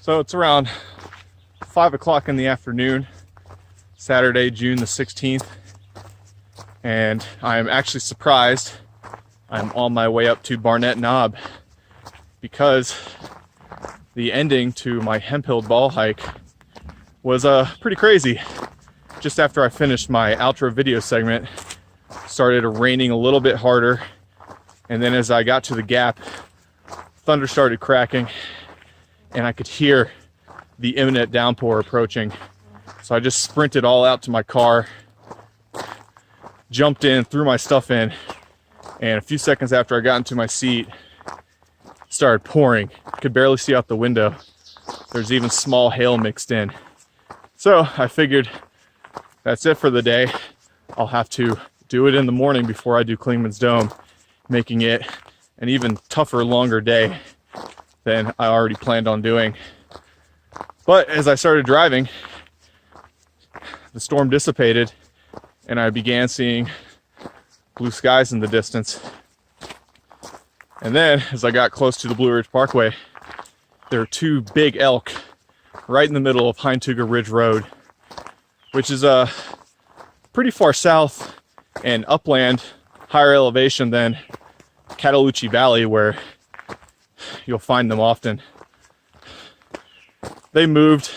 So it's around 5 o'clock in the afternoon, Saturday, June the 16th, and I am actually surprised I'm on my way up to Barnett Knob because the ending to my Hemphill Bald hike was pretty crazy. Just after I finished my outro video segment, started raining a little bit harder, and then as I got to the gap, thunder started cracking and I could hear the imminent downpour approaching. So I just sprinted all out to my car, jumped in, threw my stuff in, and a few seconds after I got into my seat, it started pouring. I could barely see out the window. There's even small hail mixed in. So I figured that's it for the day. I'll have to do it in the morning before I do Clingman's Dome, making it an even tougher, longer day than I already planned on doing. But as I started driving, the storm dissipated and I began seeing blue skies in the distance. And then as I got close to the Blue Ridge Parkway, there are two big elk right in the middle of Hintuga Ridge Road, which is pretty far south and upland, higher elevation than Cataloochee Valley, where you'll find them often. They moved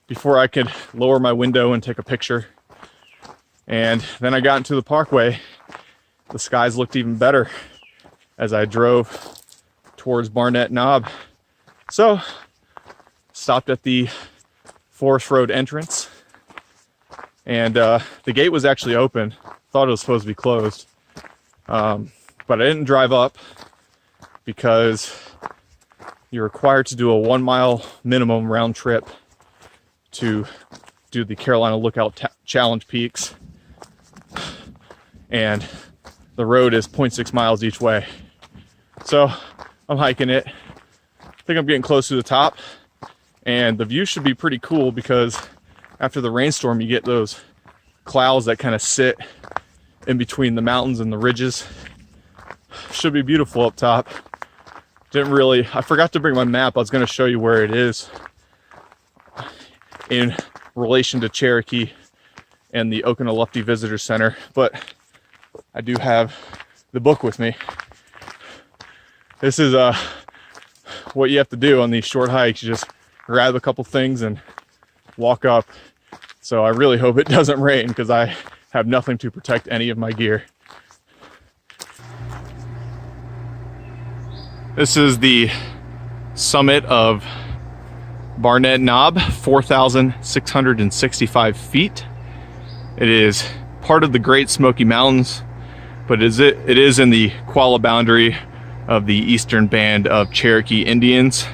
before I could lower my window and take a picture. And then I got into the parkway. The skies looked even better as I drove towards Barnett Knob. So, stopped at the Forest Road entrance. And the gate was actually open. Thought it was supposed to be closed. But I didn't drive up because you're required to do a 1 mile minimum round trip to do the Carolina Lookout Challenge peaks. And the road is 0.6 miles each way. So I'm hiking it. I think I'm getting close to the top. And the view should be pretty cool because after the rainstorm, you get those clouds that kind of sit in between the mountains and the ridges. Should be beautiful up top. I forgot to bring my map. I was going to show you where it is in relation to Cherokee and the Oconaluftee Visitor Center, but I do have the book with me. This is what you have to do on these short hikes. You just grab a couple things and walk up. So I really hope it doesn't rain because I have nothing to protect any of my gear. This is the summit of Barnett Knob, 4,665 feet. It is part of the Great Smoky Mountains, but it is in the Qualla boundary of the eastern band of Cherokee Indians.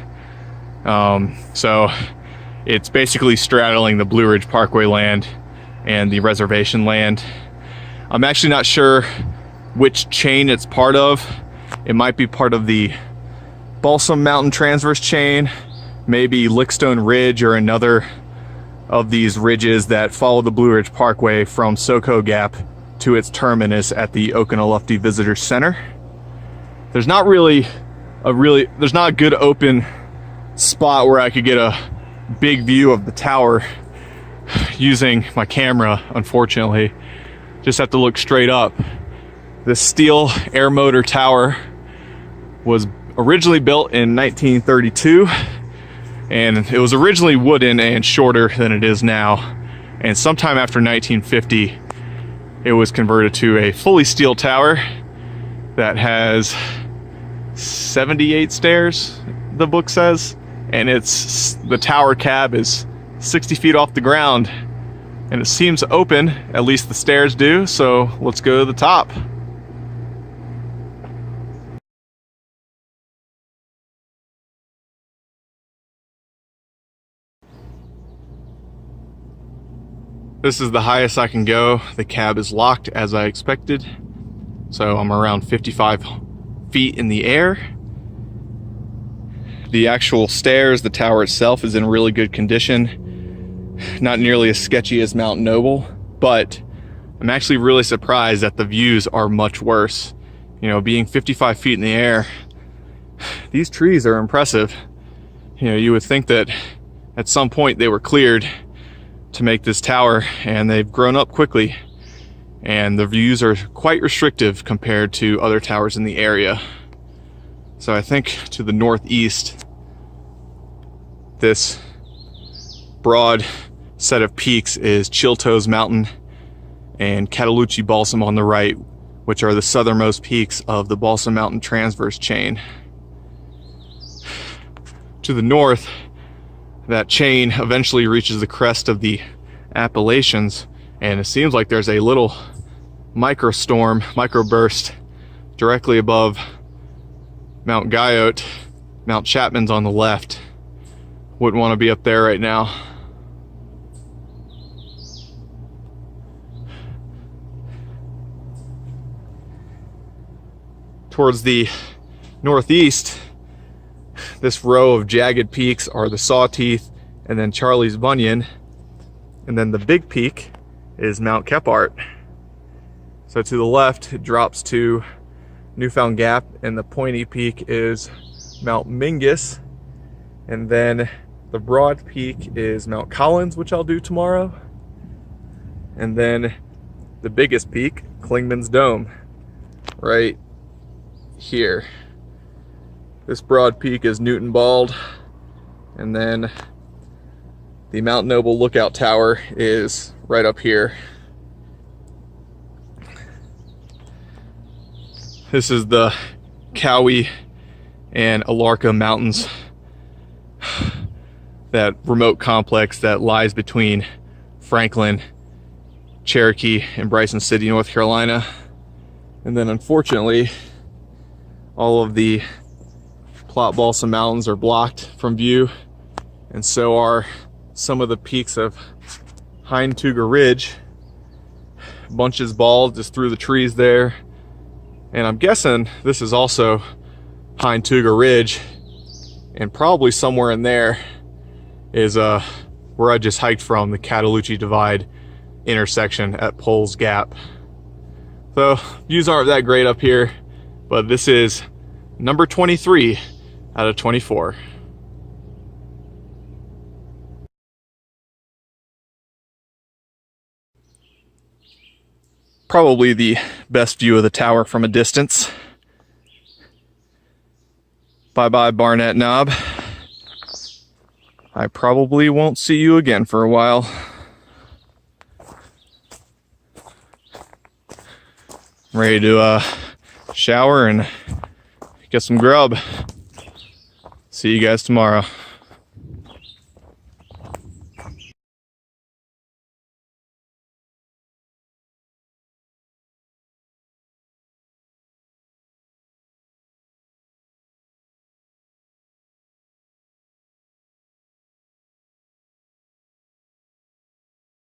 So it's basically straddling the Blue Ridge Parkway land and the reservation land. I'm actually not sure which chain it's part of. It might be part of the Balsam Mountain Transverse Chain, maybe Lickstone Ridge, or another of these ridges that follow the Blue Ridge Parkway from Soco Gap to its terminus at the Oconaluftee Visitor Center. There's not a good open spot where I could get a big view of the tower using my camera, unfortunately. Just have to look straight up. The steel air motor tower was originally built in 1932, and it was originally wooden and shorter than it is now. And sometime after 1950, it was converted to a fully steel tower that has 78 stairs, the book says, and the tower cab is 60 feet off the ground, and it seems open, at least the stairs do. So let's go to the top. This is the highest I can go. The cab is locked as I expected. So I'm around 55 feet in the air. The actual stairs, the tower itself, is in really good condition. Not nearly as sketchy as Mount Noble, but I'm actually really surprised that the views are much worse. You know, being 55 feet in the air, these trees are impressive. You know, you would think that at some point they were cleared to make this tower, and they've grown up quickly, and the views are quite restrictive compared to other towers in the area. So I think to the northeast, this broad set of peaks is Chiltoes Mountain and Cataloochee Balsam on the right, which are the southernmost peaks of the Balsam Mountain transverse chain. To the north, that chain eventually reaches the crest of the Appalachians, and it seems like there's a little microburst directly above Mount Guyot. Mount Chapman's on the left. Wouldn't want to be up there right now. Towards the northeast, this row of jagged peaks are the Sawteeth and then Charlie's Bunyan, and then the big peak is Mount Kephart. So to the left it drops to Newfound Gap, and the pointy peak is Mount Mingus, and then the broad peak is Mount Collins, which I'll do tomorrow, and then the biggest peak, Clingman's Dome, right here. This broad peak is Newton Bald, and then the Mount Noble Lookout Tower is right up here. This is the Cowie and Alarka Mountains, that remote complex that lies between Franklin, Cherokee, and Bryson City, North Carolina. And then unfortunately, all of the Plot Balsam Mountains are blocked from view, and so are some of the peaks of Hindtuga Ridge. Bunches bald just through the trees there, and I'm guessing this is also Hindtuga Ridge, and probably somewhere in there is where I just hiked from, the Cataloochee Divide intersection at Poles Gap. So views aren't that great up here, but this is number 23 out of 24. Probably the best view of the tower from a distance. Bye-bye, Barnett Knob. I probably won't see you again for a while. Ready to shower and get some grub. See you guys tomorrow.